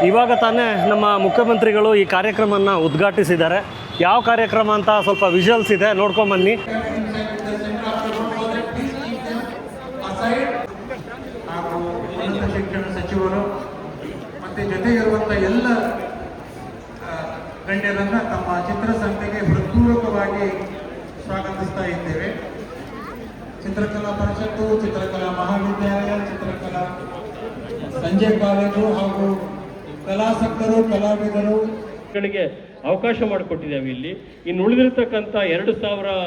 ಇವಾಗ ತಾನೇ ನಮ್ಮ ಮುಖ್ಯಮಂತ್ರಿಗಳು ಈ ಕಾರ್ಯಕ್ರಮವನ್ನು ಉದ್ಘಾಟಿಸಿದ್ದಾರೆ. ಯಾವ ಕಾರ್ಯಕ್ರಮ ಅಂತ ಸ್ವಲ್ಪ ವಿಜುವಲ್ಸ್ ಇದೆ, ನೋಡ್ಕೊಂಬನ್ನಿ. ಶಿಕ್ಷಣ ಸಚಿವರು ಮತ್ತು ಜೊತೆಗಿರುವಂಥ ಎಲ್ಲ ಗಣ್ಯರನ್ನು ತಮ್ಮ ಚಿತ್ರಸಂತೆಗೆ ಹೃತ್ಪೂರ್ವಕವಾಗಿ ಸ್ವಾಗತಿಸ್ತಾ ಇದ್ದೇವೆ. ಚಿತ್ರಕಲಾ ಪರಿಷತ್ತು, ಚಿತ್ರಕಲಾ ಮಹಾವಿದ್ಯಾಲಯ, ಚಿತ್ರಕಲಾ ಸಂಜೆ ಕಾಲೇಜು ಹಾಗೂ ಕಲಾಸಕ್ತರು, ಕಲಾವಿದರು ಗಳಿಗೆ ಅವಕಾಶ ಮಾಡಿಕೊಟ್ಟಿದ್ದೇವೆ. ಇಲ್ಲಿ ಇನ್ನು ಉಳಿದಿರ್ತಕ್ಕಂಥ 2,000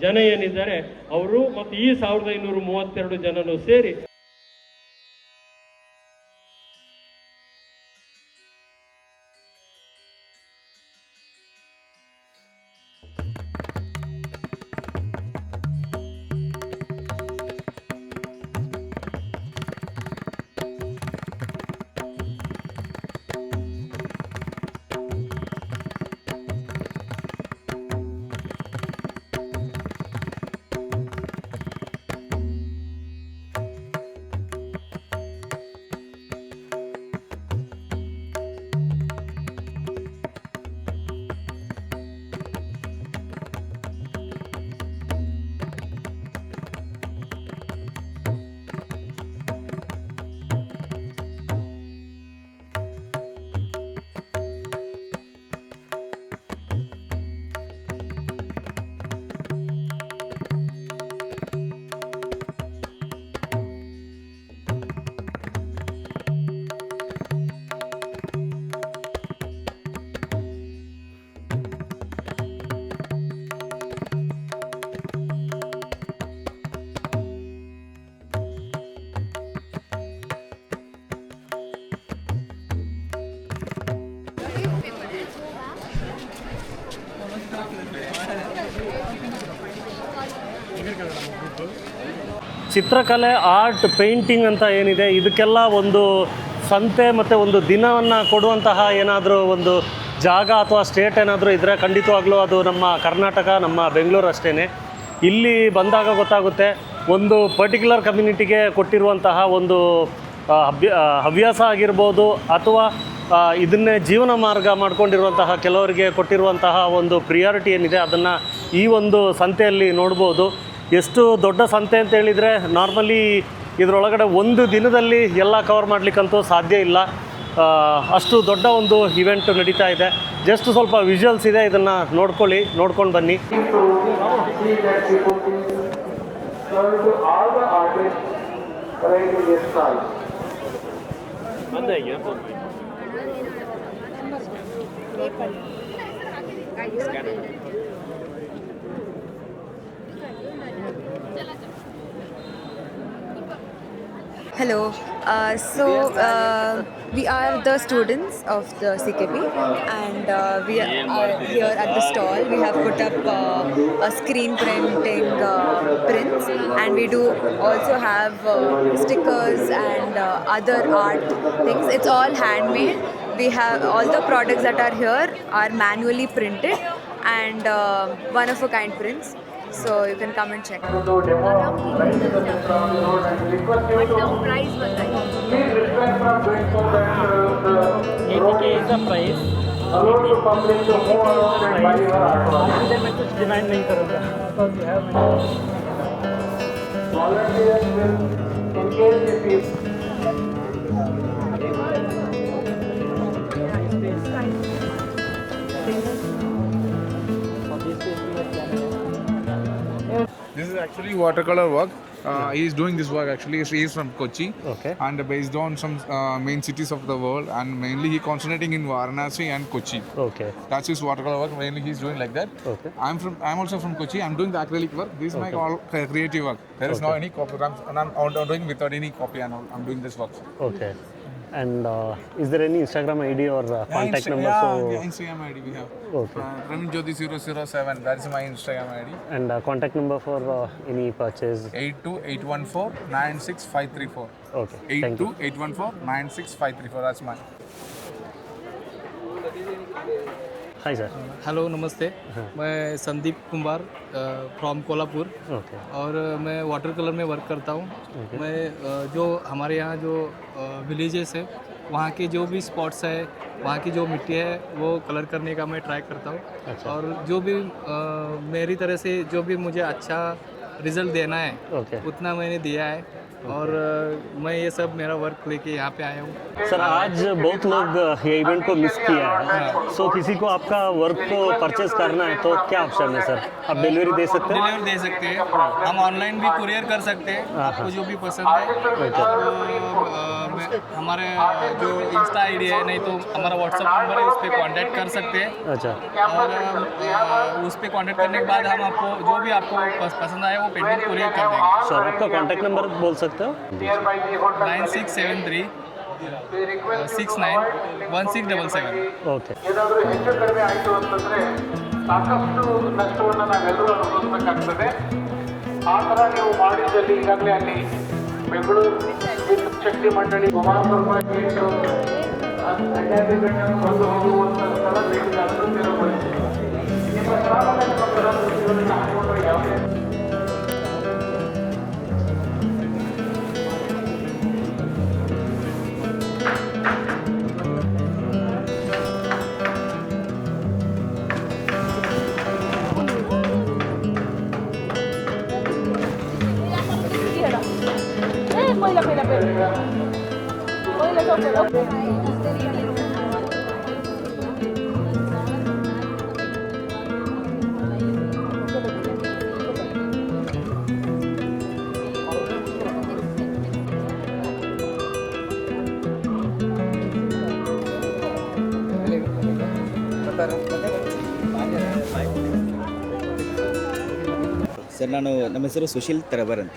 ಜನ ಏನಿದ್ದಾರೆ ಅವರು ಮತ್ತು ಈ 1,532 ಜನರು ಸೇರಿ ಚಿತ್ರಕಲೆ, ಆರ್ಟ್, ಪೇಂಟಿಂಗ್ ಅಂತ ಏನಿದೆ, ಇದಕ್ಕೆಲ್ಲ ಒಂದು ಸಂತೆ ಮತ್ತು ಒಂದು ದಿನವನ್ನು ಕೊಡುವಂತಹ ಏನಾದರೂ ಒಂದು ಜಾಗ ಅಥವಾ ಸ್ಟೇಟ್ ಏನಾದರೂ ಇದ್ದರೆ ಖಂಡಿತವಾಗ್ಲೂ ಅದು ನಮ್ಮ ಕರ್ನಾಟಕ, ನಮ್ಮ ಬೆಂಗಳೂರು ಅಷ್ಟೇ. ಇಲ್ಲಿ ಬಂದಾಗ ಗೊತ್ತಾಗುತ್ತೆ ಒಂದು ಪರ್ಟಿಕ್ಯುಲರ್ ಕಮ್ಯುನಿಟಿಗೆ ಕೊಟ್ಟಿರುವಂತಹ ಒಂದು ಹವ್ಯಾಸ ಆಗಿರ್ಬೋದು ಅಥವಾ ಇದನ್ನೇ ಜೀವನ ಮಾರ್ಗ ಮಾಡ್ಕೊಂಡಿರುವಂತಹ ಕೆಲವರಿಗೆ ಕೊಟ್ಟಿರುವಂತಹ ಒಂದು ಪ್ರಿಯಾರಿಟಿ ಏನಿದೆ ಅದನ್ನು ಈ ಒಂದು ಸಂತೆಯಲ್ಲಿ ನೋಡ್ಬೋದು. ಎಷ್ಟು ದೊಡ್ಡ ಸಂತೆ ಅಂತ ಹೇಳಿದರೆ ನಾರ್ಮಲಿ ಇದರೊಳಗಡೆ ಒಂದು ದಿನದಲ್ಲಿ ಎಲ್ಲ ಕವರ್ ಮಾಡಲಿಕ್ಕಂತೂ ಸಾಧ್ಯ ಇಲ್ಲ. ಅಷ್ಟು ದೊಡ್ಡ ಒಂದು ಇವೆಂಟ್ ನಡೀತಾ ಇದೆ. ಜಸ್ಟ್ ಸ್ವಲ್ಪ ವಿಜುವಲ್ಸ್ ಇದೆ, ಇದನ್ನು ನೋಡ್ಕೊಂಡು ಬನ್ನಿ. Hello. We are the students of the CKP, and we are here at the stall. We have put up a screen printing prints, and we do also have stickers and other art things. It's all handmade. We have all the products that are here are manually printed and one of a kind prints. So you can come and check. This is actually watercolor work. He is doing this work actually. He is from Kochi, Okay. and based on some main cities of the world, and mainly he concentrating in Varanasi and Kochi. Okay That's his watercolor work. Mainly he's doing like that. Okay. I'm also from Kochi. I'm doing the acrylic work. This is my all creative work. There is no any copy. I'm doing without any copy and all. I'm doing this work. Okay. And is there any Instagram I D or contact number? Yeah, Instagram ID we have. Okay. Praveen Jyoti 007. That is my Instagram ID. And contact number for any purchase? 8281496534. Okay, thank you. 8281496534. That's mine. Hi sir. Hello नमस्ते, मैं Sandeep Kumar from Kolhapur okay. और मैं water colour में work करता हूँ। मैं जो हमारे यहाँ जो विलेजेस है वहाँ के जो भी स्पॉट्स है, वहाँ की जो मिट्टी है वो कलर करने का मैं ट्राई करता हूँ। अच्छा। और जो भी मेरी तरह से जो भी मुझे अच्छा रिज़ल्ट देना है ओके. उतना मैंने दिया है, और मैं ये सब मेरा वर्क लेके यहाँ पे आया हूँ। सर आज बहुत लोग ये इवेंट को मिस किया है, सो किसी को आपका वर्क को परचेज करना है तो क्या ऑप्शन है सर? आप डिलीवरी दे सकते हैं? डिलीवर दे सकते हैं, हम ऑनलाइन भी कुरियर कर सकते हैं। आपको जो भी पसंद है आप हमारे जो इंस्टा आईडी है, नहीं तो हमारा व्हाट्सएप नंबर है, उस पर कांटेक्ट कर सकते हैं। अच्छा. और उस पर कांटेक्ट करने के बाद हम आपको जो भी आपको पसंद आए वो पेंटिंग कुरियर कर देंगे। सर आपका कॉन्टैक्ट नंबर बोल सकते हो? 9673 691677। ಓಕೆ. ಏನಾದರೂ ಹೆಚ್ಚು ಕಡಿಮೆ ಆಯಿತು ಅಂತಂದರೆ ಸಾಕಷ್ಟು ನಷ್ಟವನ್ನು ನಾವೆಲ್ಲರೂ ಅನುಭವಿಸಬೇಕಾಗ್ತದೆ. ಆ ಥರ ನೀವು ಮಾಡಿದ್ದಲ್ಲಿ ಈಗಾಗಲೇ ಅಲ್ಲಿ ಬೆಂಗಳೂರು ವಿದ್ಯುತ್ ಶಕ್ತಿ ಮಂಡಳಿ ಕುಮಾರಸ್ವಾಮಿ ಗೇಟು ಅಡ್ಡಾದಿಗಳನ್ನು ಬಂದು ಹೋಗುವಂಥ ಸ್ಥಳ ಬೇಕಿದೆ, ಅದನ್ನು ತೆರವುಗೊಳಿಸಿ ನಿಮ್ಮ ಸ್ಥಳದಲ್ಲಿ ನಿಮ್ಮ ಕಲಾಕೃತಿಗಳನ್ನು ಹಾಕಿಕೊಂಡ್ರೆ ಯಾವುದೇ ಸರ್ ನಮ್ಮ ಹೆಸರು ಸುಶೀಲ್ ತರಬರ್ ಅಂತ,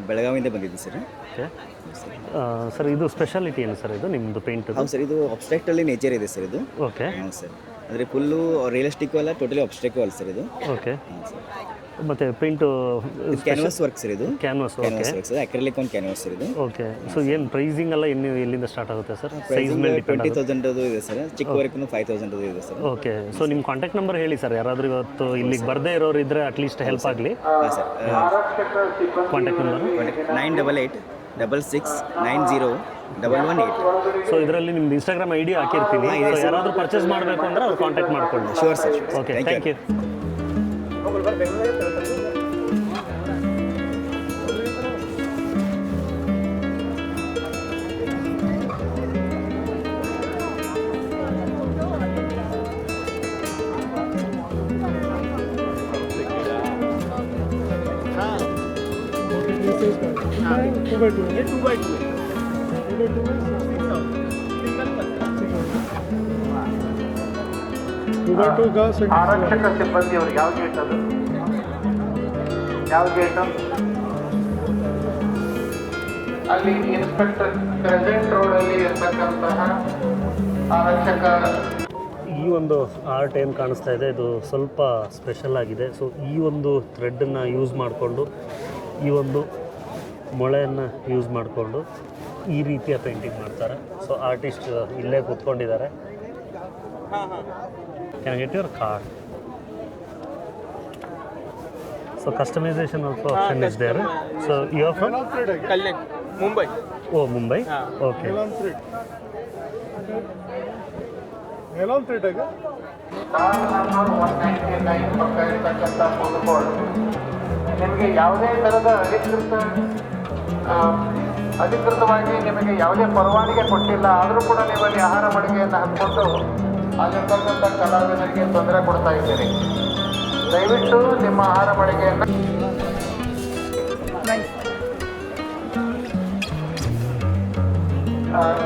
ಬೆಳಗಾವಿಯಿಂದ ಬಂದಿದ್ದೆ ಸರ್. ಓಕೆ. ಸರ್ ಇದು ಸ್ಪೆಷಾಲಿಟಿ ಏನು ಸರ್ ಇದು ನಿಮ್ಮದು ಪೇಂಟ್? ಹೌದು ಸರ್, ಇದು ಅಬ್ಸ್ಟ್ರಾಕ್ಟಲ್ಲಿ ನೇಚರ್ ಇದೆ ಸರ್ ಇದು. ಓಕೆ. ಹೌದು ಸರ್, ಅಂದರೆ ಫುಲ್ಲು ರಿಯಲಿಸ್ಟಿಕ್ಕು ಅಲ್ಲ, ಟೋಟಲಿ ಅಬ್ಸ್ಟ್ರಾಕ್ಟು ಅಲ್ಲ ಸರ್ ಇದು. ಓಕೆ. ಹೌದು ಸರ್, ಮತ್ತು ಪೇಂಟು ಕ್ಯಾನ್ವಾಸ್ ವರ್ಕ್ ಸರ್ ಇದು. Canvas. Okay. Canvas work sir, acrylic ಒಂದು ಕ್ಯಾನ್ವಾಸ್ ಸರ್ ಇದು. ಓಕೆ. ಸೊ ಏನು ಪ್ರೈಸಿಂಗ್ ಎಲ್ಲ ಎಲ್ಲಿಂದ ಸ್ಟಾರ್ಟ್ ಆಗುತ್ತೆ ಸರ್? ಸೈಜ್ ಮೇಲೆ ಡಿಪೆಂಡ್ ಆಗುತ್ತೆ. 20,000 ಇದೆ ಸರ್, ಚಿಕ್ಕ ವರ್ಕ್ನು 5,000 ಇದೆ ಸರ್. ಓಕೆ. ಸೊ ನಿಮ್ಮ ಕಾಂಟ್ಯಾಕ್ಟ್ ನಂಬರ್ ಹೇಳಿ ಸರ್, ಯಾರಾದರೂ ಇವತ್ತು ಇಲ್ಲಿಗೆ ಬರದೇ ಇರೋರು ಇದ್ದರೆ ಅಟ್ಲೀಸ್ಟ್ ಹೆಲ್ಪ್ ಆಗಲಿ. ಹಾಂ ಸರ್, ಕಾಂಟ್ಯಾಕ್ಟ್ ನಂಬರ್ 988 66901118. ಸೊ ಇದರಲ್ಲಿ ನಿಮ್ದು ಇನ್ಸ್ಟಾಗ್ರಾಮ್ ಐ ಡಿ ಹಾಕಿರ್ತೀನಿ. ಹಾ, ಇದೆ ಸೊ ಸರ್. ಯಾರಾದರೂ ಪರ್ಚೇಸ್ ಮಾಡಬೇಕು ಅಂದರೆ ಅವ್ರು ಕಾಂಟ್ಯಾಕ್ಟ್ ಮಾಡ್ಕೊಳ್ಳಿ. Sure, sir. Okay, Thank thank you. ಆರಕ್ಷಕ ಸಿಬ್ಬಂದಿಯವರು ಯಾವ ಗೇಟ್ ಅದು, ಯಾವ ಗೇಟ್ ಅಲ್ಲಿ ಇನ್ಸ್ಪೆಕ್ಟರ್ ಕ್ರೆಸೆಂಟ್ ರೋಡಲ್ಲಿ ಇರ್ತಕ್ಕಂತಹ ಆರಕ್ಷಕ. ಈ ಒಂದು ಆರ್ಟ್ ಏನು ಕಾಣಿಸ್ತಾ ಇದೆ ಇದು ಸ್ವಲ್ಪ ಸ್ಪೆಷಲ್ ಆಗಿದೆ. ಸೊ ಈ ಒಂದು ಥ್ರೆಡ್ಡನ್ನು ಯೂಸ್ ಮಾಡಿಕೊಂಡು, ಈ ಒಂದು ಮೊಳೆಯನ್ನು ಯೂಸ್ ಮಾಡಿಕೊಂಡು ಈ ರೀತಿಯ ಪೇಂಟಿಂಗ್ ಮಾಡ್ತಾರೆ. ಸೊ ಆರ್ಟಿಸ್ಟ್ ಇಲ್ಲೇ ಕೂತ್ಕೊಂಡಿದ್ದಾರೆ. Can get your card. So customisation also option is there. So you are from Kalyan Mumbai. Oh Mumbai. Okay. Car number 199 ಪಕ್ಕ ಇರ್ತಕ್ಕಂಥ ಫುಡ್ ಕೋರ್ಟ್. ನಿಮಗೆ ಯಾವುದೇ ಥರದ ಅಧಿಕೃತವಾಗಿ ನಿಮಗೆ ಯಾವುದೇ ಪರವಾನಗಿ ಕೊಟ್ಟಿಲ್ಲ, ಆದರೂ ಕೂಡ ನೀವು ಅಲ್ಲಿ ಆಹಾರ ಮಳಿಗೆಯನ್ನು ಹಾಕ್ಕೊಂಡು ಅಲ್ಲಿರ್ತಕ್ಕಂಥ ಕಲಾವಿದರಿಗೆ ತೊಂದರೆ ಕೊಡ್ತಾ ಇದ್ದೀರಿ. ದಯವಿಟ್ಟು ನಿಮ್ಮ ಆಹಾರ ಮಳಿಗೆಯನ್ನು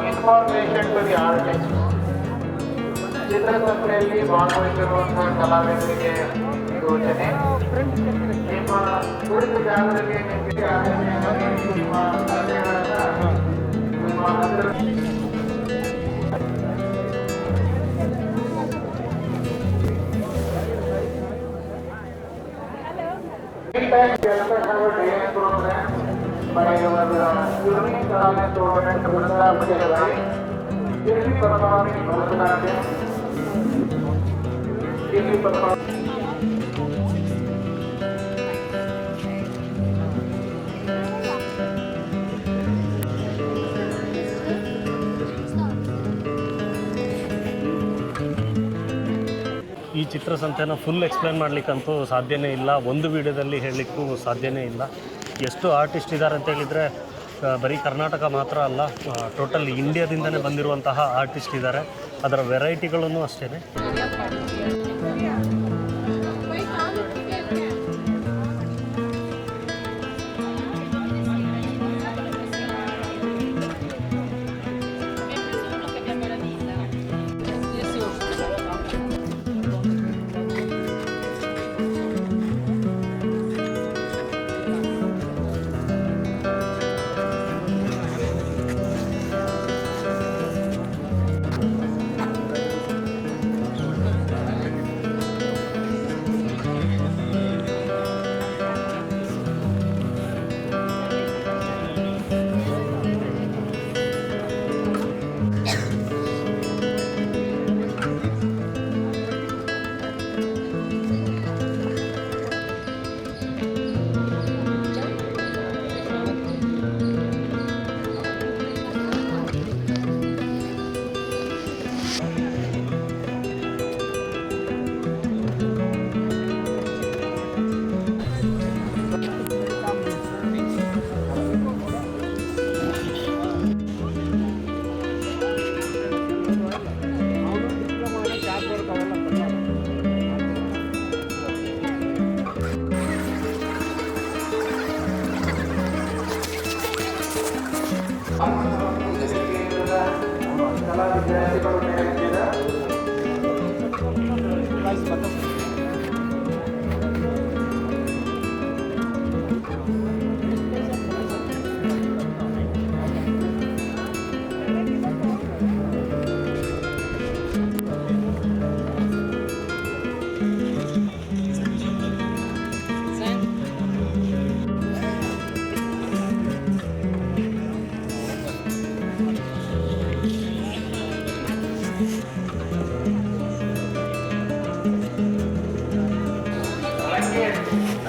ಇನ್ಫಾರ್ಮೇಷನ್ ಟು ದಿ ಆರ್ಟಿಸ್ಟ್. ಚಿತ್ರಕಲೆಯಲ್ಲಿ ಭಾಗವಹಿಸಿರುವಂತಹ ಕಲಾವಿದರಿಗೆ ಯೋಜನೆ. ನಿಮ್ಮ ಕುಳಿತ ಜಾಗದಲ್ಲಿ ನಿಮಗೆ ನಿಮ್ಮ ಅರ್ಜಿಗಳನ್ನು ನಿಮ್ಮ ಹತ್ತಿರ program by our unique talent tournament Vrindavan. This performing Bharatanatyam. This performing. ಈ ಚಿತ್ರಸಂತೆನ ಫುಲ್ ಎಕ್ಸ್ಪ್ಲೇನ್ ಮಾಡಲಿಕ್ಕಂತೂ ಸಾಧ್ಯನೇ ಇಲ್ಲ, ಒಂದು ವಿಡಿಯೋದಲ್ಲಿ ಹೇಳಲಿಕ್ಕೂ ಸಾಧ್ಯನೇ ಇಲ್ಲ. ಎಷ್ಟು ಆರ್ಟಿಸ್ಟ್ ಇದ್ದಾರೆ ಅಂತ ಹೇಳಿದರೆ ಬರೀ ಕರ್ನಾಟಕ ಮಾತ್ರ ಅಲ್ಲ, ಟೋಟಲ್ ಇಂಡಿಯಾದಿಂದನೇ ಬಂದಿರುವಂತಹ ಆರ್ಟಿಸ್ಟ್ ಇದ್ದಾರೆ. ಅದರ ವೆರೈಟಿಗಳೂ ಅಷ್ಟೇ.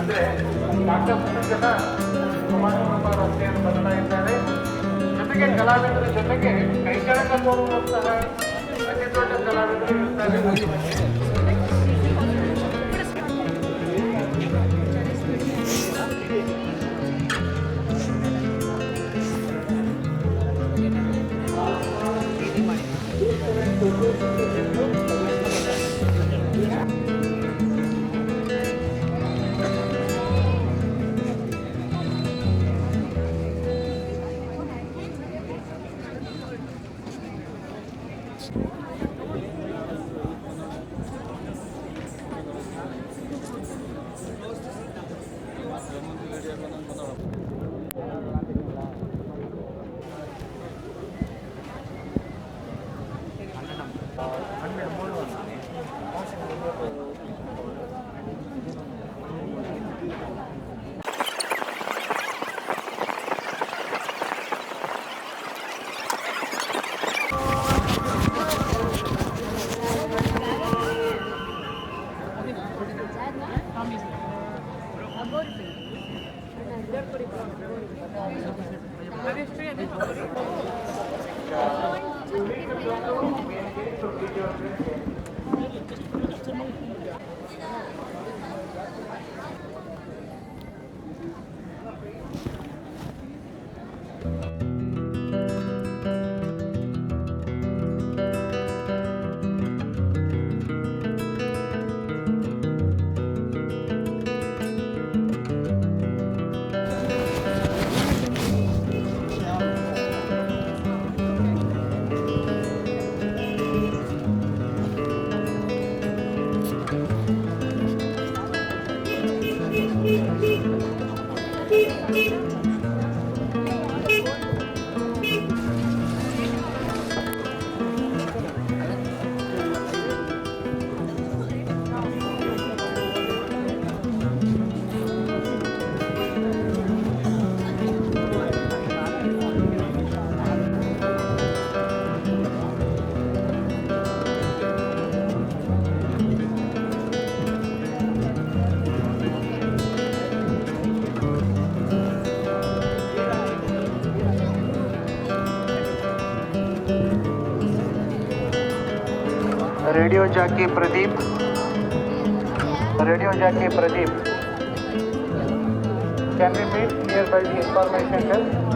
ಅಂದರೆ ಸಾಕಷ್ಟು ಜನ ಕುಮಾರಕೃಪಾ ರಸ್ತೆಯನ್ನು ಬರ್ತಾ ಇದ್ದಾರೆ. ಜೊತೆಗೆ ಕಲಾವಿದರ ಜೊತೆಗೆ ಕೈಚಳಕ ತೋರುವಂತಹ ಅತಿ ದೊಡ್ಡ ಕಲಾವಿದರು ಇರ್ತಾರೆ. Radio jockey Pradeep can be meet near by the information desk.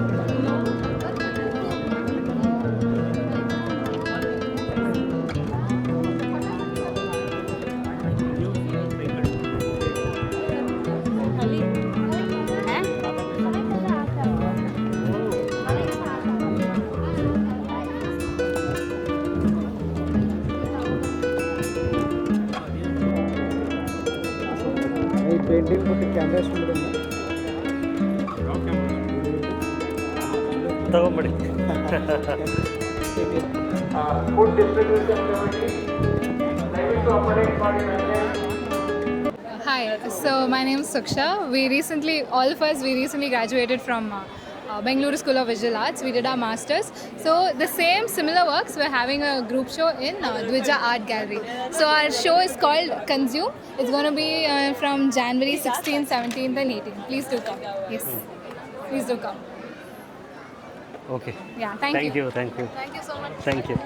ತಗೊಂಬಿಡಿ. ಫುಡ್ ಡಿಸ್ಟ್ರಿಬ್ಯೂಷನ್ ಕಮಿಟಿ ದಯವಿಟ್ಟು ಅಪ್ಡೇಟ್ ಮಾಡಿ ನನಗೆ. Hi, so my name is Suksha. All of us recently graduated from Bengaluru School of Visual Arts. We did our masters. So the similar works, we're having a group show in Dvija Art Gallery. So our show is called Consume. It's going to be from January 16th, 17th and 18th. Please do come. Yes, please do come. Okay, Yeah, thank you. Thank you Thank you so much. Thank you.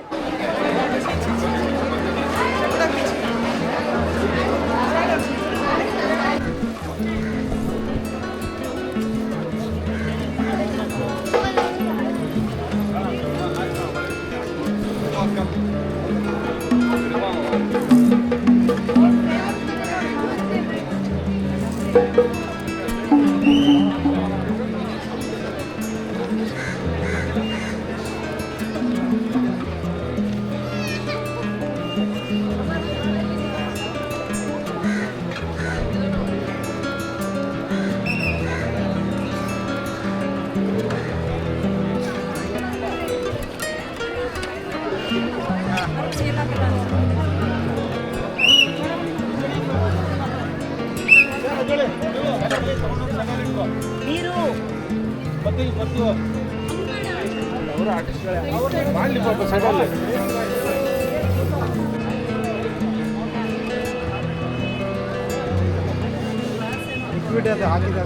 ಹಾಕಿದ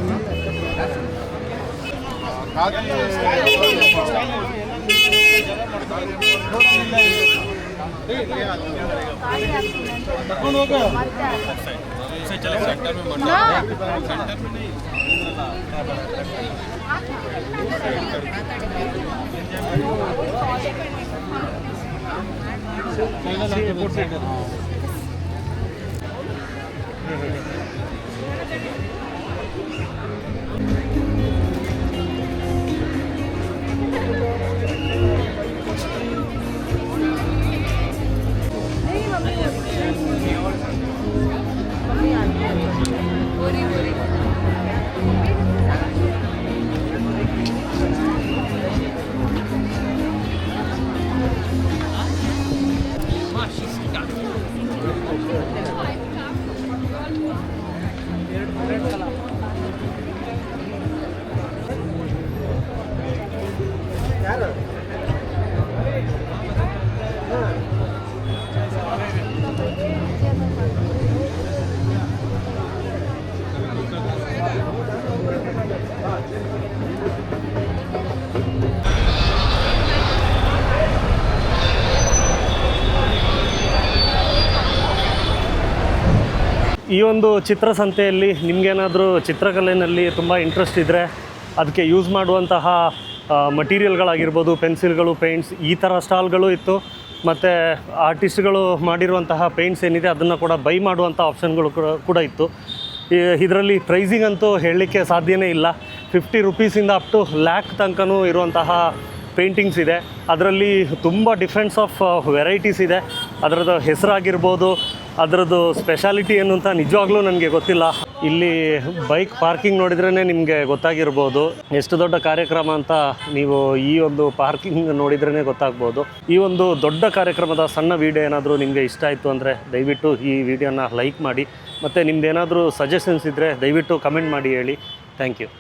ಈ ಒಂದು ಚಿತ್ರಸಂತೆಯಲ್ಲಿ ನಿಮಗೇನಾದರೂ ಚಿತ್ರಕಲೆಯಲ್ಲಿ ತುಂಬ interest ಇದ್ದರೆ ಅದಕ್ಕೆ use ಮಾಡುವಂತಹ ಮಟೀರಿಯಲ್ಗಳಾಗಿರ್ಬೋದು, ಪೆನ್ಸಿಲ್ಗಳು, paints, ಈ ಥರ ಸ್ಟಾಲ್ಗಳು ಇತ್ತು. ಮತ್ತು ಆರ್ಟಿಸ್ಟ್ಗಳು ಮಾಡಿರುವಂತಹ ಪೇಂಟ್ಸ್ ಏನಿದೆ ಅದನ್ನು ಕೂಡ ಬೈ ಮಾಡುವಂಥ ಆಪ್ಷನ್ಗಳು ಕೂಡ ಇತ್ತು. ಇದರಲ್ಲಿ ಪ್ರೈಸಿಂಗ್ ಅಂತೂ ಹೇಳಲಿಕ್ಕೆ ಸಾಧ್ಯನೇ ಇಲ್ಲ. 50 ರುಪೀಸಿಂದ ಅಪ್ ಟು ಲ್ಯಾಕ್ ತನಕನೂ ಇರುವಂತಹ ಪೇಂಟಿಂಗ್ಸ್ ಇದೆ. ಅದರಲ್ಲಿ ತುಂಬ ಡಿಫ್ರೆನ್ಸ್ ಆಫ್ ವೆರೈಟೀಸ್ ಇದೆ. ಅದರದ್ದು ಹೆಸರಾಗಿರ್ಬೋದು, ಅದರದ್ದು ಸ್ಪೆಷಾಲಿಟಿ ಏನು ಅಂತ ನಿಜವಾಗ್ಲೂ ನನಗೆ ಗೊತ್ತಿಲ್ಲ. ಇಲ್ಲಿ ಬೈಕ್ ಪಾರ್ಕಿಂಗ್ ನೋಡಿದ್ರೇ ನಿಮಗೆ ಗೊತ್ತಾಗಿರ್ಬೋದು ಎಷ್ಟು ದೊಡ್ಡ ಕಾರ್ಯಕ್ರಮ ಅಂತ. ನೀವು ಈ ಒಂದು ಪಾರ್ಕಿಂಗ್ ನೋಡಿದ್ರೇ ಗೊತ್ತಾಗ್ಬೋದು. ಈ ಒಂದು ದೊಡ್ಡ ಕಾರ್ಯಕ್ರಮದ ಸಣ್ಣ ವೀಡಿಯೋ ಏನಾದರೂ ನಿಮಗೆ ಇಷ್ಟ ಆಯಿತು ಅಂದರೆ ದಯವಿಟ್ಟು ಈ ವಿಡಿಯೋನ ಲೈಕ್ ಮಾಡಿ. ಮತ್ತು ನಿಮ್ದೇನಾದರೂ ಸಜೆಷನ್ಸ್ ಇದ್ದರೆ ದಯವಿಟ್ಟು ಕಮೆಂಟ್ ಮಾಡಿ ಹೇಳಿ. Thank you.